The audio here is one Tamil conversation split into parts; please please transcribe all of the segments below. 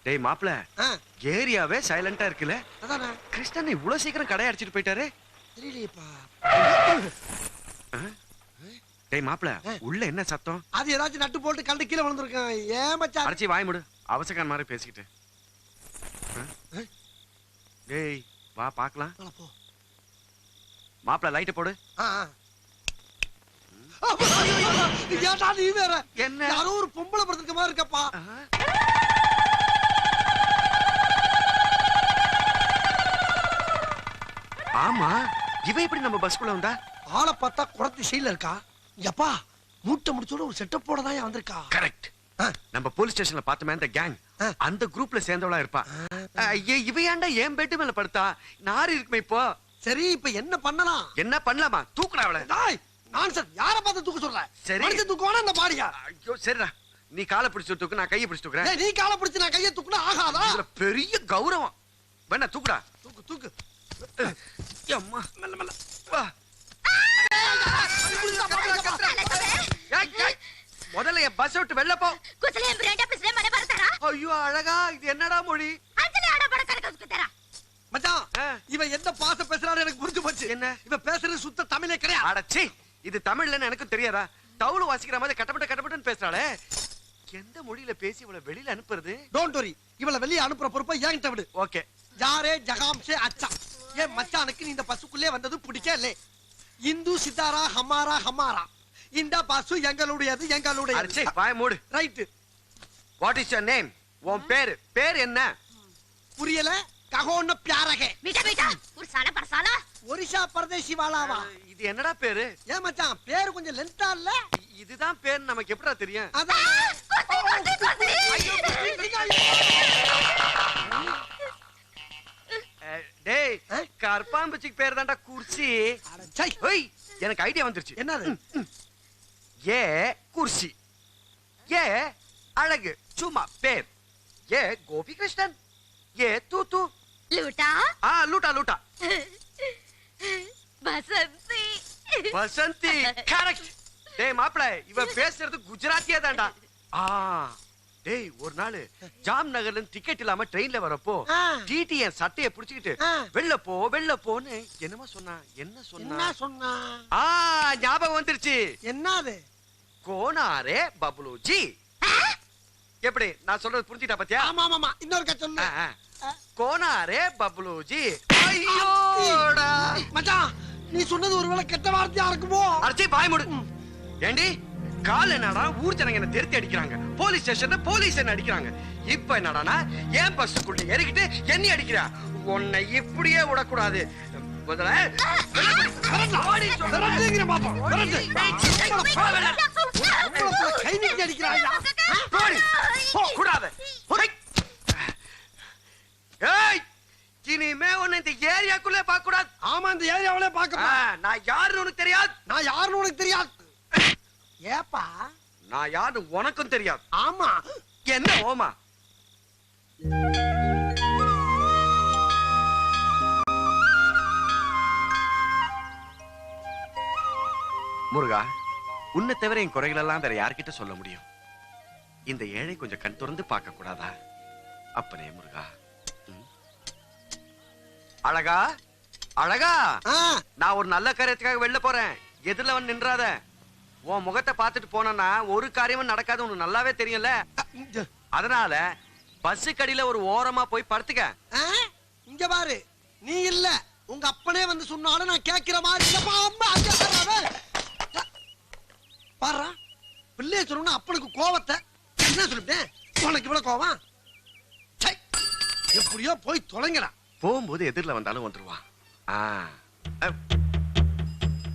டேய் மாப்ள, ஏரியாவே சைலண்டா இருக்குல. அதானே கிருஷ்ணன் இவ்வளவு சீக்கிரம் கடையை அடிச்சிட்டு போயிட்டாரு. தெரியலையேப்பா. டேய் மாப்ள, உள்ள என்ன சத்தம்? அது ஏதாச்சும் நட்டு போட்டு கண்டு கீழே விழுந்திருக்கான். ஏன் மச்சான்? அடிச்சி வாய் மூடு. அவசகான் மாதிரி பேசிக்கிட்டு. டேய் வா பாக்கலாம். போ. மாப்ள லைட் போடு. ஏடா நீ வேற? என்ன? யாரோ ஒரு பொம்பளை படுத்துக்க மாதிரி இருக்கப்பா. ஆமா, இவ எப்படி நம்ம பஸ்க்குள்ள வந்தா? ஆளை பார்த்தா குறத்தி சைடுல இருக்கா. எப்பா மூட்டை முடிச்சோட ஒரு செட்டப் போட தான் வந்திருக்கா. கரெக்ட். நம்ம போலீஸ் ஸ்டேஷன்ல பார்த்தோமே அந்த கேங், அந்த குரூப்ல சேர்ந்தவளா இருப்பா. இவ ஏன்டா ஏன் பெட் மேல படுத்தா? நாரி இருக்குமே இப்போ. சரி இப்ப என்ன பண்ணலாம்? என்ன பண்ணலாமா? தூக்குடா அவளை. டேய் நான்சன், யாரை பார்த்து தூக்க சொல்ற? சரி மனுஷன் தூக்குவானா இந்த பாடியா? ஐயோ சரிடா, நீ காலை பிடிச்சு தூக்கு, நான் கையை பிடிச்சு தூக்குறேன். நீ காலை பிடிச்சு நான் கையை தூக்குனா ஆகாதா? இதுல பெரிய கௌரவம். வேணா தூக்குடா. தூக்கு தூக்கு. அம்மா மெல்ல மெல்ல வா. முதல்ல என் பஸ் விட்டு வெளில போ. ஐயோ அழகா, இது என்னடா மொழி? மச்சான், இவன் என்ன பாச பேசுறாரு எனக்கு புரிஞ்சு போச்சு. என்ன இவன் பேசுறது சுத்த தமிழே கிடையாது. அடச்சி, இது தமிழ்லன்னு எனக்கு தெரியாதா? தவுளு வாசிக்கிற மாதிரி கட்டப்பட்டு பேசுறாளே. எந்த மொழியில பேசி இவளை வெளியில அனுப்புறது? டோன்ட் வரி, இவளை வெளிய அனுப்புற பொறுப்பை என்கிட்ட விடு. ஓகே. யாரே ஜகாம் சே அச்சா. ஏன் மச்சானுக்கு நீ இந்த பஸ்ஸுக்குள்ளே வந்தது பிடிக்கல. இந்து சித்தாரா ஹமாரா ஹமாரா. இந்த பஸ் எங்களுடையது எங்களுடையது. அடச்சி வாய் மூடு. Right. What is your name? உன் பேர் என்ன? புரியல. கஹோன பியாரகே. बेटा बेटा ஒரு சால பரசாலா. ஒரிஷா பரதேசி வாலாவா. இது என்னடா பேரு? ஏன் மச்சான் பேரு கொஞ்சம் லென்த்தா இல்ல? இதுதான் பேர் நமக்கு எப்படிடா தெரியும்? அதான். டேய் கர்பாம்பச்சிக்கு பேர் தான்டா குர்சி. அடச்சை. ஓய் எனக்கு ஐடியா வந்துருச்சு. என்னது? ஏ குர்சி, ஏ அழகு சும்மா பேர், ஏ கோபி கிருஷ்ணன், ஏ தூ லூட்டா. லூட்டா லூட்டா. பசந்தி. வசந்தி கரெக்ட். டேய் மாப்ள, இவ பேசுறது குஜராத்தியே தான்டா. டேய் ஒரு நாள் ஜாம் நகர்ல இருந்து டிக்கெட் இல்லாம ட்ரெயின்ல வரப்போ டிடி என் சட்டையை புடிச்சுக்கிட்டு வெளில போன்னு என்னமா சொன்னா? என்ன சொன்னா? ஞாபகம் வந்துருச்சு. என்னது? கோனாரே பப்ளுஜி. எப்படி நான் சொல்றது புரிஞ்சிட்டா பாத்தியா? ஆமா ஆமா, இன்னொரு சொல்லு. கோனாரே பப்ளுஜி. ஐயோடா மச்சான், நீ சொன்னது ஒருவேளை கெட்ட வார்த்தையா இருக்குமோ? அடச்சி பாய் மூடு. ஏண்டி கால் என்னடா ஊர் ஜனங்க என்ன திருத்தி அடிக்கிறாங்க, போலீஸ் ஸ்டேஷன்ல போலீஸ் என்ன அடிக்கிறாங்க. இப்ப என்னடானா ஏன் பஸ்ஸுக்குள்ள ஏறிக்கிட்டு என்னை அடிக்கிறா? உன்னை இப்படியே விடக்கூடாது. கை நீட்டி அடிக்கிறாயா? இனிமே உன்னை இந்த ஏரியாக்குள்ளே பார்க்க கூடாது. ஆமா, இந்த ஏரியாவிலே பார்க்க. நான் யாருன்னு உனக்கு தெரியாது. நான் யாருன்னு உனக்கு தெரியாது. ஏப்பா நான் யாரு உனக்கும் தெரியாது. ஆமா. என்ன ஓமா? முருகா, உன்னை தவிர என் குறைகள் எல்லாம் வேற யார்கிட்ட சொல்ல முடியும்? இந்த ஏழை கொஞ்சம் கண் திறந்து பார்க்க கூடாதா? அப்பனே முருகா. அழகா அழகா, நான் ஒரு நல்ல காரியத்துக்காக வெளில போறேன். எதிரில வந்து நின்றாத. உன் முகத்தை பார்த்துட்டு போனா ஒரு காரியமும் நடக்காது, உனக்கு நல்லாவே தெரியும்ல. அதனால பஸ் கடியில ஒரு ஓரமா போய் படுத்துக்க. இங்க பாரு, நீ இல்ல உங்க அப்பனே வந்து சொன்னாலும் நான் கேட்கிற மாதிரி பாரு. பிள்ளைய சொல்லணும் அப்பனுக்கு கோவத்தை என்ன சொல்லிட்டேன்? உனக்கு இவ்வளவு கோவம்? எப்படியோ போய் தொலைங்கடா. போகும்போது எதிரில வந்தாலும் வந்துருவான்.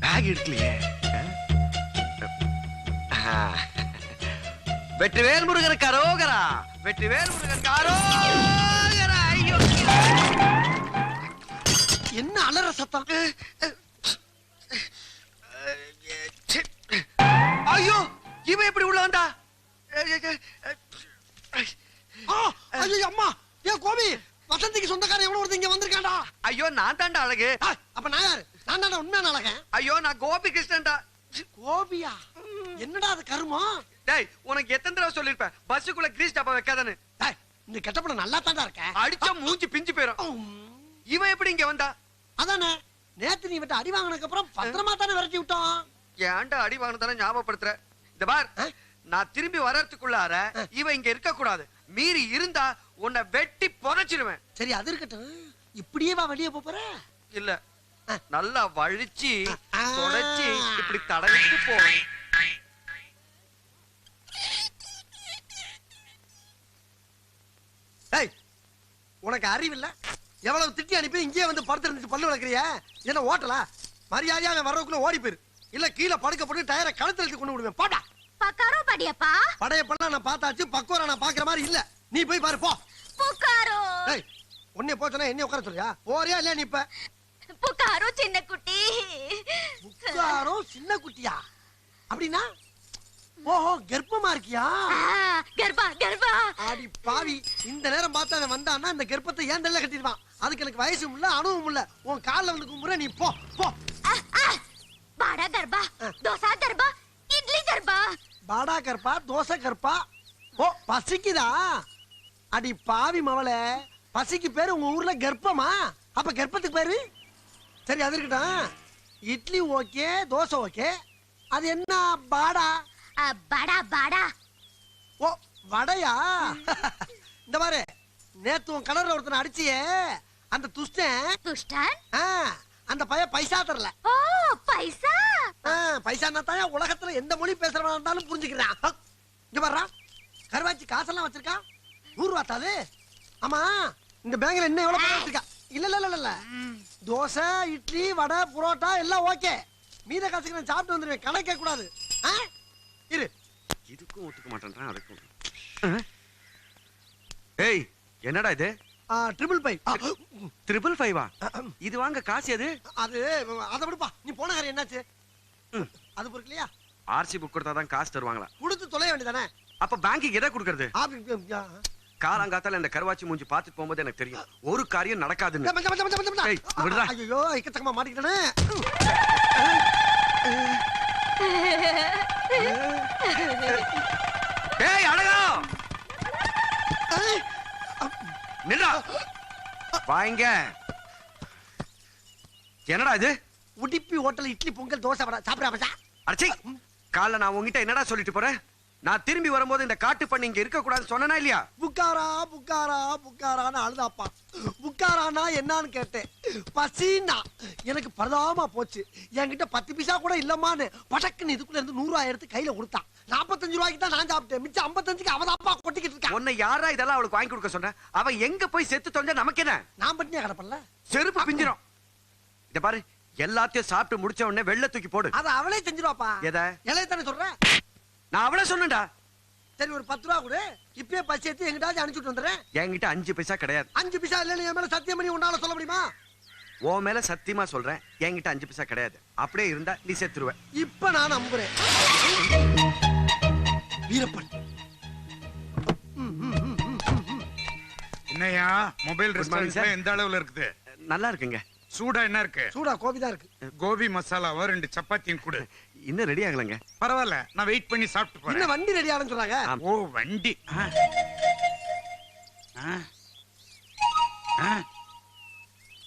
பேக் எடுக்கலையே. வெற்றிவேல் முருகனுக்கு அரோகரா, வெற்றிவேல் முருகனுக்கு அரோகரா. ஐயோ என்ன அலற சத்தம்? ஐயோ இவன் எப்படி உள்ள வந்தா? ஐயோ அம்மா, ஏன் கோபி வசந்திக்கு சொந்தக்காரன் எவ்வளவு ஒருத்தர் இங்க வந்திருக்காண்டா? ஐயோ நான் தாண்டா அழகு. அப்ப நான் யாரு? நான் தாண்டா உண்மையான அழகன். ஐயோ நான் கோபி கிருஷ்ணன்டா. கோபியா? என்னடா அது கருமம்? டேய் உனக்கு எத்தனை தடவை சொல்லிருப்பேன் பஸ்ஸுக்குள்ள கிரீஸ் டப்பா வைக்காதன்னு. இந்த கெட்டப்பட நல்லா தாண்டா இருக்க. அடிச்சா மூஞ்சி பிஞ்சு போயிரும். இவன் எப்படி இங்க வந்தா? அதானே நேத்து நீ விட்டு அடி வாங்கினதுக்கு அப்புறம் பத்திரமா தானே விரட்டி விட்டோம். ஏன்டா அடி வாங்கினதானே ஞாபகப்படுத்துற? இந்த பார், நான் திரும்பி வர்றதுக்குள்ளார இவன் இங்க இருக்க கூடாது. மீறி இருந்தா உன்னை வெட்டி புதைச்சிருவேன். சரி அது இருக்கட்டும், இப்படியே வா வெளியே போற. இல்ல, நல்லா வழிச்சு தொடச்சி இப்படி தடவிட்டு போவேன். ஏய், உனக்கு அறிவில்ல? எவ்வளவு திட்டி அனுப்பி இங்கேயே வந்து படுத்து இருந்துச்சு பல்லு வளர்க்குறிய? என்ன ஓட்டலா? மரியாதையா அவன் வர்றதுக்குள்ள ஓடி போயிரு, இல்ல கீழே படுக்க போட்டு டயரை கழுத்துல எடுத்து கொண்டு விடுவேன். பாட்டா பக்காரோ படியப்பா. படையப்பெல்லாம் நான் பார்த்தாச்சு, பக்குவரா நான் பாக்குற மாதிரி இல்ல. நீ போய் பாரு போ. புக்காரோ. ஏய், உன்னை போச்சனா என்ன உட்கார சொல்றியா? போறியா இல்ல? நீ இப்ப புக்காரோ சின்ன குட்டி. புக்காரோ சின்ன குட்டியா? அப்படின்னா ஓஹோ கர்ப்பமா இருக்கியா? கர்ப்பா கர்ப்பா. ஆடி பாவி, இந்த நேரம் பார்த்து அவன் வந்தான்னா இந்த கர்ப்பத்தை ஏன் தள்ள கட்டிடுவான். அதுக்கு எனக்கு வயசும் இல்ல அனுபவம் இல்ல. உன் காலில் வந்து கும்புற, நீ போ போ. பாடா கர்ப்பா, தோசா கர்ப்பா, இட்லி கர்ப்பா. பாடா கர்ப்பா, தோசை கர்ப்பா. ஓ பசிக்குதா? அடி பாவி மவளே, பசிக்கு பேரு உங்க ஊர்ல கர்ப்பமா? அப்ப கர்ப்பத்துக்கு பேரு? சரி அது இருக்கட்டும். இட்லி ஓகே, தோசை ஓகே, அது என்ன பாடா? பாடா பாடா. ஓ வடையா? இந்த பாரு, நேத்து உன் கலர்ல ஒருத்தனை அடிச்சியே, அந்த துஷ்டன் துஷ்டன். அந்த பையன் பைசா தரல. ஓ பைசா. பைசான்னா தான் உலகத்துல எந்த மொழி பேசுறவனா இருந்தாலும் புரிஞ்சுக்கிறான். இங்க பாரு, கருவாச்சி காசெல்லாம் வச்சிருக்கா. 100 ரூபா தாது. ஆமா, இந்த பேங்க்ல என்ன எவ்வளவு பணம் வச்சிருக்கா? இல்ல இல்ல இல்ல இல்ல, தோசை இட்லி வடை புரோட்டா எல்லாம் ஓகே. மீத காசுக்கு நான் சாப்பிட்டு வந்துருவேன், கணக்கே கூடாது. இரு, இதுக்கும் ஒத்துக்க மாட்டேன்றான் அதுக்கும். ஏய், என்னடா இது? 555. 555. இது வாங்க காசு எது? அது அதை விடுப்பா, நீ போன காரியம் என்னாச்சு? அது பொறுக்கலையா? ஆர்சி புக் கொடுத்தா தான் காசு தருவாங்களா? கொடுத்து தொலைய வேண்டியதானே. அப்ப பேங்க்குக்கு எதை கொடுக்கறது? காலங்காத்தால இந்த கருவாச்சி மூஞ்சி பார்த்துட்டு போகும்போது எனக்கு தெரியும் ஒரு காரியம் நடக்காதுன்னு. ஏய், விடுடா. ஐயோ இக்கச்சக்கமா மாட்டிக்கிட்டேனே. ஏய் அழகா, நில்லா. வாங்க. என்னடா இது? உடிப்பி ஹோட்டல் இட்லி பொங்கல் தோசை வடை சாப்பிடுறா. அடச்சை, காலைல நான் உங்ககிட்ட என்னடா சொல்லிட்டு போறேன்? நான் திரும்பி வரும்போது இந்த காட்டு பண்ணி இங்க இருக்க கூடாதுன்னு சொன்னனா இல்லையா? புக்காரா புக்காரா புக்காரான்னு அழுதாப்பா. புக்காரானா என்னன்னு கேட்டேன். பசினா எனக்கு பரதாமா போச்சு. என்கிட்ட 10 பைசா கூட இல்லமான்னு படக்குன்னு இதுக்குள்ள இருந்து 100 ரூபாய் எடுத்து கையில கொடுத்தான். 45 ரூபாய்க்கு தான் நான் சாப்பிட்டேன், மிச்சம் 55க்கு அவதாப்பா கொட்டிக்கிட்டு இருக்கா. உன்னை யாரா இதெல்லாம் அவளுக்கு வாங்கி கொடுக்க சொன்ன? அவ எங்க போய் செத்து தொலைஞ்சா நமக்கு என்ன? நான் பட்டினியா கிடப்பல, செருப்பு பிஞ்சிரும். இத பாரு, எல்லாத்தையும் சாப்பிட்டு முடிச்ச உடனே வெள்ள தூக்கி போடு. அத அவளே செஞ்சிருவாப்பா. எதை? இலைய தானே சொல்றேன். நான் அவளே சொன்னேன்டா. சரி ஒரு 10 ரூபா கொடு, இப்பயே பசி எடுத்து எங்கிட்டாச்சும் அனுப்பிச்சுட்டு வந்துடுறேன். என்கிட்ட 5 பைசா கிடையாது. 5 பைசா இல்லன்னு என் மேல சத்தியம் பண்ணி உன்னால சொல்ல முடியுமா? உன் மேல சத்தியமா சொல்றேன், என்கிட்ட 5 பைசா கிடையாது. அப்படியே இருந்தா நீ செத்துருவ. இப்ப நான் நம்புறேன். வீரப்பன் என்னையா மொபைல் ரெஸ்டாரண்ட்ல எந்த அளவுல இருக்குது? நல்லா இருக்குங்க. சூடா என்ன இருக்கு? சூடா கோபி தான் இருக்கு. கோபி மசாலாவா 2 சப்பாத்தியும் கொடு. இன்னும் ரெடி ஆகலங்க. பரவாயில்ல, நான் வெயிட் பண்ணி சாப்பிட்டு போறேன். இன்னும் வண்டி ரெடி ஆகணும்னு சொன்னாங்க. ஓ வண்டி.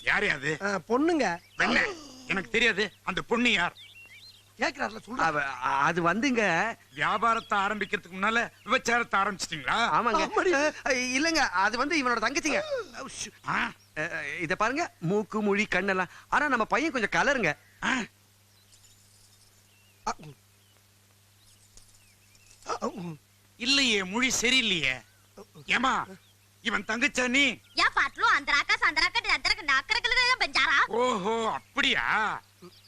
யார் அது? பொண்ணுங்க. என்ன எனக்கு தெரியாது. அந்த பொண்ணு யார்? கேக்குறாருல சொல்றா. அது வந்துங்க, வியாபாரத்தை ஆரம்பிக்கிறதுக்கு முன்னால விபச்சாரத்தை ஆரம்பிச்சிட்டீங்களா? ஆமாங்க. இல்லங்க, அது வந்து இவனோட தங்கச்சிங்க. இத பாருங்க, மூக்கு மொழி கண்ணெல்லாம். ஆனா நம்ம பையன் கொஞ்சம் கலருங்க. இல்லையே, மொழி சரியில்லையே. ஏமா இவன் தங்கச்சா நீ? யா பாட்லோ அந்தராக்கா சந்தராக்கா அந்தரக்க நாக்கரக்கல பஞ்சாரா. ஓஹோ அப்படியா?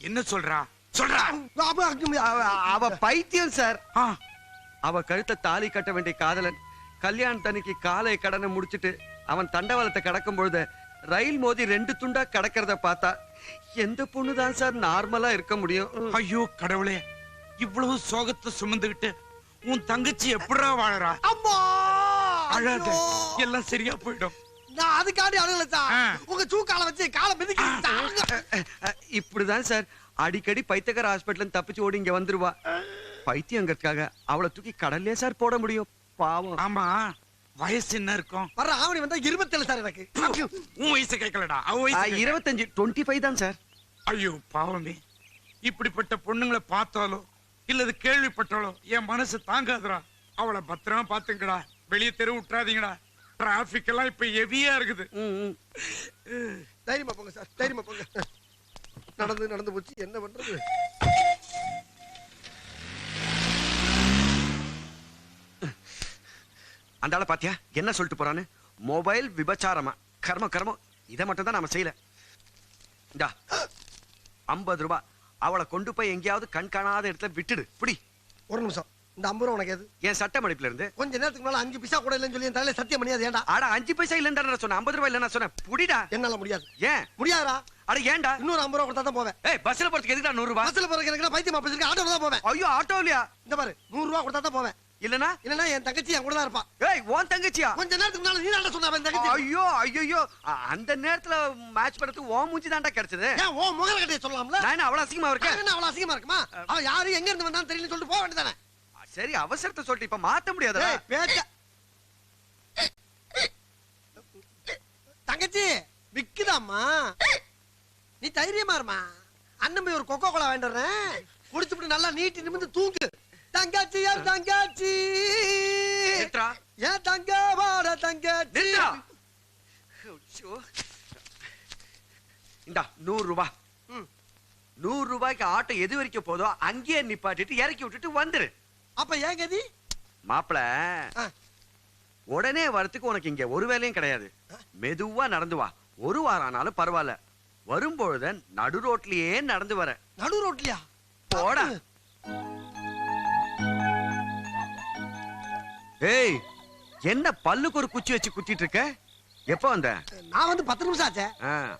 என்ன சொல்றா சொல்றா? அவ பைத்தியம் சார். அவ கழுத்தை தாலி கட்ட வேண்டிய காதலன் கல்யாணத்தன்னைக்கு காலை கடனை முடிச்சிட்டு அவன் தண்டவாளத்தை கடக்கும் பொழுது ரயில் மோதி 2 துண்டா கடக்கிறத பார்த்தா எந்த பொண்ணுதான் சார் நார்மலா இருக்க முடியும்? ஐயோ கடவுளே, இவ்வளவு சோகத்தை சுமந்துகிட்டு உன் தங்கச்சி எப்படிரா வாழறா? அம்மா அழாத, எல்லாம் சரியா போயிடும். நான் அதுக்காண்டி அழுகல. உங்க சூக்கால வச்சு காலை மிதிக்க. இப்படிதான் சார் அடிக்கடி பைத்தியக்கார ஹாஸ்பிட்டல் தப்பிச்சு ஓடி இங்க வந்துருவா. பைத்தியங்கிறதுக்காக அவளை தூக்கி கடல்லே சார் போட முடியும்? பாவம். ஆமா, வயசு என்ன இருக்கும்? வர ஆவணி வந்தா 27 சார் எனக்கு. உன் வயசு கேட்கலடா, அவ வயசு 25 25 தான் சார். ஐயோ பாவமே, இப்படிப்பட்ட பொண்ணுங்களை பார்த்தாலோ இல்லது கேள்விப்பட்டாலோ என் மனசு தாங்காதுடா. அவளை பத்திரமா பாத்துங்கடா, வெளியே தெரு விட்டுறாதீங்கடா. டிராபிக் எல்லாம் இப்ப ஹெவியா இருக்குது. தைரியமா போங்க சார், தைரியமா போங்க. நடந்து போச்சு, என்ன பண்றது? அந்த ஆளை பாத்தியா என்ன சொல்லிட்டு போறான்னு? மொபைல் விபச்சாரமா? கர்மம் இதை மட்டும் தான் நாம செய்யல. இந்தா 50 ரூபாய். அவளை கொண்டு போய் எங்கேயாவது கண் காணாத இடத்துல விட்டுடு. புடி. ஒரு நிமிஷம், இந்த 50 ரூபா உனக்கு எது? என் சட்ட மடிப்புல இருந்து கொஞ்ச நேரத்துக்கு மேல 5 பைசா கூட இல்லைன்னு சொல்லி என் தலையில சத்தியம் பண்ணியாது. ஏன்டா? அட 5 பைசா இல்லைன்னு நான் சொன்னேன், 50 ரூபாய் இல்ல நான் சொன்னேன். புடிடா. என்னால முடியாது. ஏன் முடியாதா? அட ஏன்டா? இன்னொரு 50 ரூபா கொடுத்தா தான் போவேன். ஏய் பஸ்ல போறதுக்கு எதுக்குடா 100 ரூபாய்? பஸ்ல போறதுக்கு எனக்கு பைத்தியமா பேசிருக்கு, ஆட்டோல தான் போவேன். ஐயோ ஆட்டோலயா? இந்த பாரு 100 ரூபா கொடுத்தா தான் போவேன். இல்லனா என் தங்கச்சி என் கூட தான் இருப்பா. ஏய் உன் தங்கச்சியா? கொஞ்ச நேரத்துக்கு முன்னால நீ தான் சொன்ன என் தங்கச்சி. ஐயோ அந்த நேரத்துல மேட்ச் பண்றதுக்கு ஓ மூஞ்சி தான்டா கிடைச்சது. ஏன் ஓ முகர கட்டைய சொல்லலாம்ல? நான் அவ்வளவு அசிங்கமா இருக்கேன்? என்ன அவ்வளவு அசிங்கமா இருக்குமா? அவ யாரு எங்க இருந்து வந்தான்னு தெரியல சொல்லிட்டு போக வேண்டியதானே? சரி அவசரத்தை சொல்லிட்டு இப்ப மாத்த முடியாதா? ஏய் பேச்ச தங்கச்சி விக்குதாம்மா, நீ தைரியமா இருமா. அண்ணன் போய் ஒரு கொக்கோ கோலா வாங்கிட்டு வரேன், குடிச்சுட்டு நல்லா நீட்டி நிமிந்து தூங்கு. தங்கச்சி என் தங்கச்சி, ஏன் தங்க வாட தங்கச்சி. இந்தா 100 ரூபாய். 100 ரூபாய்க்கு ஆட்டோ எது வரைக்கும் போதோ அங்கேயே நிப்பாட்டிட்டு இறக்கி விட்டுட்டு வந்துரு. அப்ப ஏன் கதி? மாப்பிள உடனே வரத்துக்கு உனக்கு இங்க ஒரு வேலையும் கிடையாது. மெதுவா நடந்து வா. ஒரு வாரம் ஆனாலும் பரவாயில்ல. வரும்பொழுது நடு ரோட்லயே நடந்து வர. நடு ரோட்லயா? போடா. ஏய் என்ன பல்லுக்கு ஒரு குச்சி வச்சு குத்திட்டு இருக்க? எப்ப வந்த? நான் வந்து 10 நிமிஷம் ஆச்சே.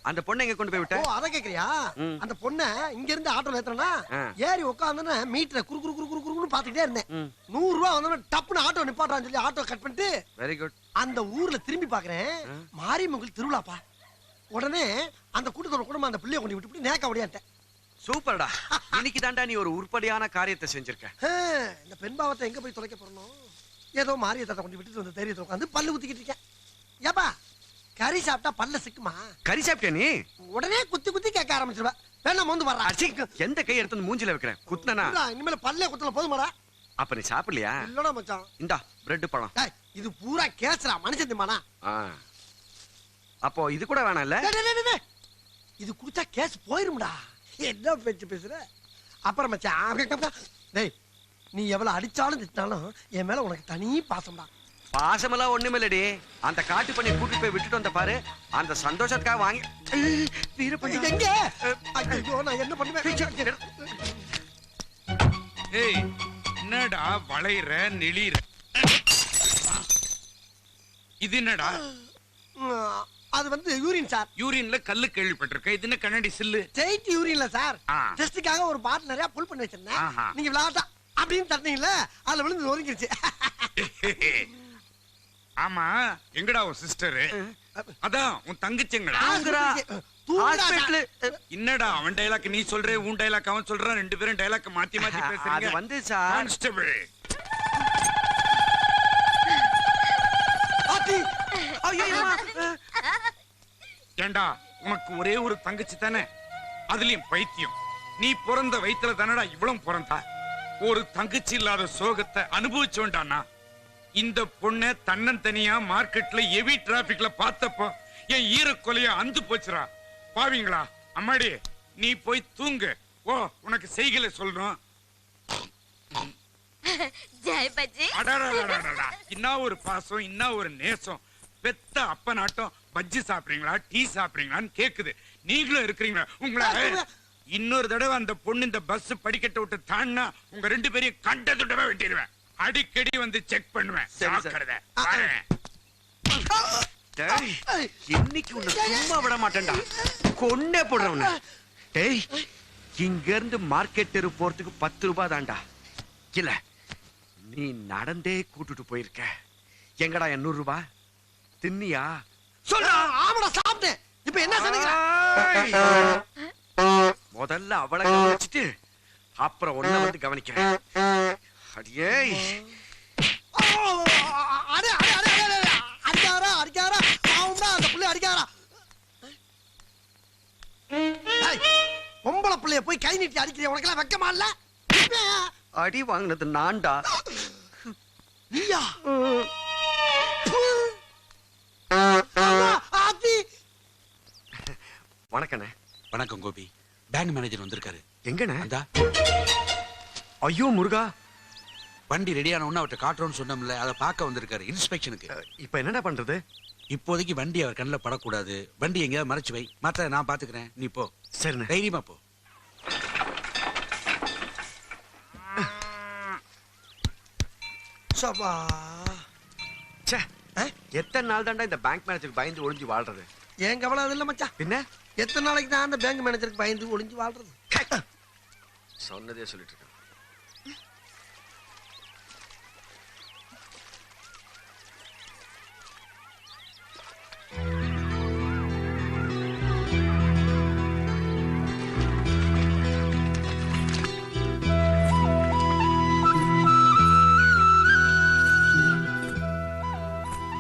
அந்த பொண்ணை எங்க கொண்டு போய் விட்ட? ஓ அத கேக்குறியா? அந்த பொண்ண இங்க இருந்து ஆட்டோல ஏத்துறனா, ஏறி உட்கார்ந்தன மீட்டரை குறு குறு குறு குறு குறுன்னு பாத்துக்கிட்டே இருந்தேன். 100 ரூபாய் வந்தன டப்புன்னு ஆட்டோ நிப்பாட்றான்னு சொல்லி ஆட்டோ கட் பண்ணிட்டு வெரி குட். அந்த ஊர்ல திரும்பி பாக்குறேன், மாரியம்மன் திருவிழாப்பா. உடனே அந்த கூட்டத்தோட குடும்பம் அந்த பிள்ளைய கொண்டு விட்டு நேக்க ஓடியாட்டேன். சூப்பர்டா. இன்னைக்கு தாண்டா நீ ஒரு உருப்படியான காரியத்தை செஞ்சிருக்க. இந்த பெண் பாவத்தை எங்க போய் தொலைக்க போறோம்? ஏதோ மாரியத்தை கொண்டு விட்டுட்டு வந்து தைரியத்தை உட்காந்து பல்லு குத்திக்கிட்டு இருக்கேன். ஏப்பா கறி சாப்பிட்டா பல்ல சிக்குமா? கறி சாப்பிட்டியா நீ? உடனே குத்தி குத்தி கேட்க ஆரம்பிச்சிருவ. வேணா மோந்து வர்றா. எந்த கை எடுத்து மூஞ்சில வைக்கிறேன் குத்துனா? இனிமேல பல்லே குத்தல போதுமாடா? அப்ப நீ சாப்பிடலையா? இல்லடா மச்சான். இந்தா பிரெட் பழம். இது பூரா கேஸ்ரா மனுஷன் திம்மானா? அப்போ இது கூட வேணாம் இல்ல? இது குடிச்சா கேஸ் போயிரும்டா. என்ன பேச்சு பேசுற? அப்புறம் மச்சான் டேய், நீ எவ்வளவு அடிச்சாலும் திட்டினாலும் என் மேல உனக்கு தனி பாசம்டா. பாசமெல்லாம் ஒண்ணுமில்லடி. அந்த காட்டு பண்ணி கூட்டிட்டு போய் விட்டுட்டு வந்த பாரு, அந்த சந்தோஷத்துக்காக வாங்கி வீரப்பண்ணி எங்க? ஐயோ நான் என்ன பண்ணுவேன்? ஏய் என்னடா வளையற நெளிற? இது என்னடா? அது வந்து யூரின் சார். யூரின்ல கல்லு கேள்விப்பட்டிருக்க. இது என்ன கண்ணாடி சில்லு? Straight யூரின்ல sir. டெஸ்டுக்காக ஒரு பாட்டில் நிறைய புல் பண்ணி வச்சிருந்தேன். நீங்க விளையாட்டா அப்படின்னு தட்டினீங்கல்ல, அதுல விழுந்து நொறுங்கிருச்சு. ஆமா எங்கடா உன் சிஸ்டர்? அதான் உன் தங்கச்சி எங்கடா? என்னடா அவன் டைலாக் நீ சொல்ற, உன் டைலாக் அவன் சொல்றான், ரெண்டு பேரும் டைலாக் மாத்தி மாத்தி பேசுறீங்க. அது வந்து சார் கான்ஸ்டபிள். ஏண்டா உனக்கு ஒரே ஒரு தங்கச்சி தானே, அதுலயும் பைத்தியம். நீ பிறந்த வயித்துல தானடா இவ்வளவு பிறந்தா. ஒரு தங்கச்சி இல்லாத சோகத்தை அனுபவிச்சோண்டானா. இந்த பொண்ணை தன்னந்தனியா மார்க்கெட்ல ஹெவி டிராபிக்ல பார்த்தப்போ என் ஈரக்கொலைய அந்து போச்சுரா. பாவீங்களா? அம்மாடி நீ போய் தூங்கு. ஓ உனக்கு செய்கல சொல்றோம். என்ன ஒரு பாசம், என்ன ஒரு நேசம். பெத்த அப்ப நாட்டம் பஜ்ஜி சாப்பிடுறீங்களா டீ சாப்பிடுறீங்களான்னு கேக்குது. நீங்களும் இருக்கிறீங்களா? உங்களை இன்னொரு தடவை அந்த பொண்ணு இந்த பஸ் படிக்கட்ட விட்டு தாண்டா உங்க ரெண்டு பேரையும் கண்டதுடவே வெட்டிடுவேன். அடிக்கடி வந்து செக் பண்ணுவேன். இன்னைக்கு உன்னை சும்மா விட மாட்டேன்டா, கொன்னே போடுறவன. டேய் இங்க இருந்து மார்க்கெட் தெரு போறதுக்கு 10 ரூபாய் தான்டா. இல்ல நீ நடந்தே கூட்டிட்டு போயிருக்க. எங்கடா 800 ரூபாய் தின்னியா? சொல்றா. ஆமாடா சாப்பிட்டேன். இப்ப என்ன சொன்னீங்க? முதல்ல அவளை கவனிச்சிட்டு அப்புறம் ஒண்ணு வந்து கவனிக்கிறேன். அடியே அடே அடே அடே பிள்ளைய போய் கை நீட்டி அடிக்கிற உனக்கெல்லாம் வெக்கமா இல்ல? அடி வாங்கினது நான்டா. நீயா? ஆத்தி. வணக்கண்ணே. வணக்கம் கோபி. பேங்க் மேனேஜர் வந்திருக்காரு. எங்கண்ணே? அந்தா. ஐயோ முருகா, வண்டி ரெடியான உடனே அவர்கிட்ட காட்டுறோம்னு சொன்னோம்ல, அதை பார்க்க வந்திருக்காரு இன்ஸ்பெக்ஷனுக்கு. இப்ப என்னடா பண்றது? இப்போதைக்கு வண்டி அவர் கண்ணில் படக்கூடாது. வண்டி எங்கேயாவது மறைச்சு வை, மற்ற நான் பாத்துக்கிறேன். நீ போ. சரிண்ணே. தைரியமா போ. சபா. ச்சே, எத்தனை நாள் தாண்டா இந்த பேங்க் மேனேஜருக்கு பயந்து ஒளிஞ்சு வாழ்றது? ஏன் கவலை அது இல்ல மச்சான். பின்ன எத்தனை நாளைக்கு தான் அந்த பேங்க் மேனேஜருக்கு பயந்து ஒளிஞ்சு வாழ்றது? சொன்னதே சொல்லிட்டு இருக்கேன்.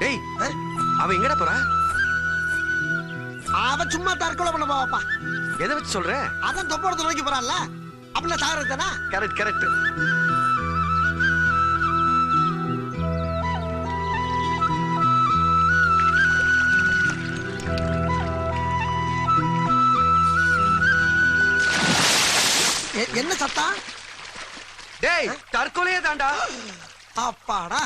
டேய், அவன் எங்கடா போறா? அவ சும்மா தற்கொலை பண்ண போவாப்பா. எதை வச்சு சொல்ற? அதான் தொப்போடத்தை நோக்கி போறான்ல, அப்படின்னா சாகிறது தானே. Correct correct. என்ன சத்தம்? டேய், தற்கொலையே தாண்டா. அப்பாடா,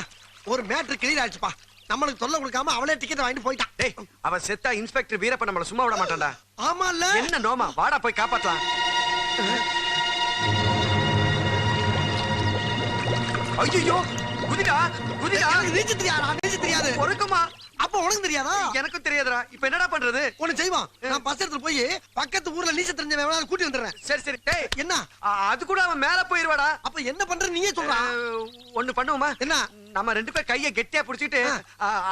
ஒரு மேட்ரு கிளியர் ஆயிடுச்சுப்பா. நம்மளுக்கு தொல்லை கொடுக்காம அவளே டிக்கெட் வாங்கிட்டு போயிட்டான். டேய், அவன் செத்தா இன்ஸ்பெக்டர் வீரப்ப நம்மள சும்மா விட மாட்டான்டா. ஆமால்ல. என்ன நோமா, வாடா போய் காப்பாத்தலாம். ஐயோ, குதிடா குதிடா. நீச்ச தெரியாதா? நீச்ச தெரியாது. பொறுக்குமா? அப்ப உனக்கு தெரியாதா? எனக்கும் தெரியாதுடா. இப்ப என்னடா பண்றது? ஒண்ணு செய்வான். நான் பஸ் எடுத்து போய் பக்கத்து ஊர்ல நீச்ச தெரிஞ்சவன் எவனாவது கூட்டி வந்துடுறேன். சரி சரி. டேய், என்ன? அது கூட அவன் மேல போயிருவாடா. அப்ப என்ன பண்ற நீயே சொல்றா. ஒண்ணு பண்ணுவோமா? என்ன? நம்ம ரெண்டு பேர் கைய கெட்டியா புடிச்சிட்டு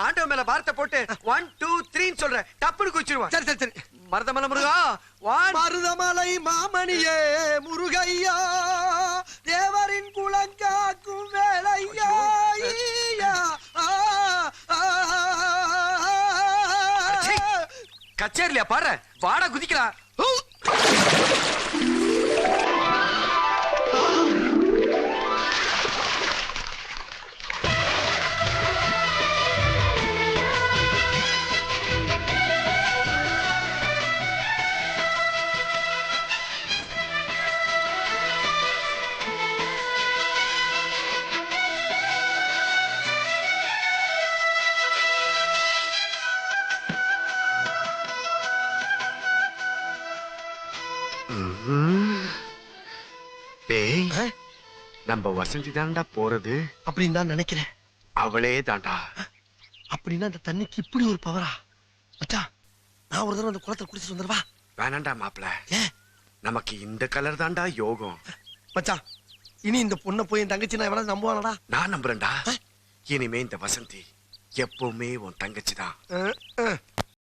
ஆண்டவன் மேல வார்த்தை போட்டு 1 2 3 சொல்றேன். டப்புனு குச்சிடுவான். சரி சரி சரி. மருதமலை முருகா, மருதமலை மாமணியே முருகையா, தேவரின் குலங்காக்கும் வேலையா. கச்சேரியா பாரு, வாடா குதிக்கலாம். டேய், நம்ம வசந்தி தான்டா போறது. அப்படின்னு தான் நினைக்கிறேன். அவளே தாண்டா. அப்படின்னா அந்த தண்ணிக்கு இப்படி ஒரு பவரா? மச்சான், நான் ஒரு தடவை அந்த குளத்தை குடிச்சிட்டு வந்துடுவா. வேணாண்டா மாப்பிள, ஏன்? நமக்கு இந்த கலர் தான்டா யோகம். மச்சான், இனி இந்த பொண்ணை போய் என் தங்கச்சி நான் எவ்வளவு நம்புவானடா? நான் நம்புறேன்டா. இனிமே இந்த வசந்தி எப்பவுமே உன் தங்கச்சி தான்.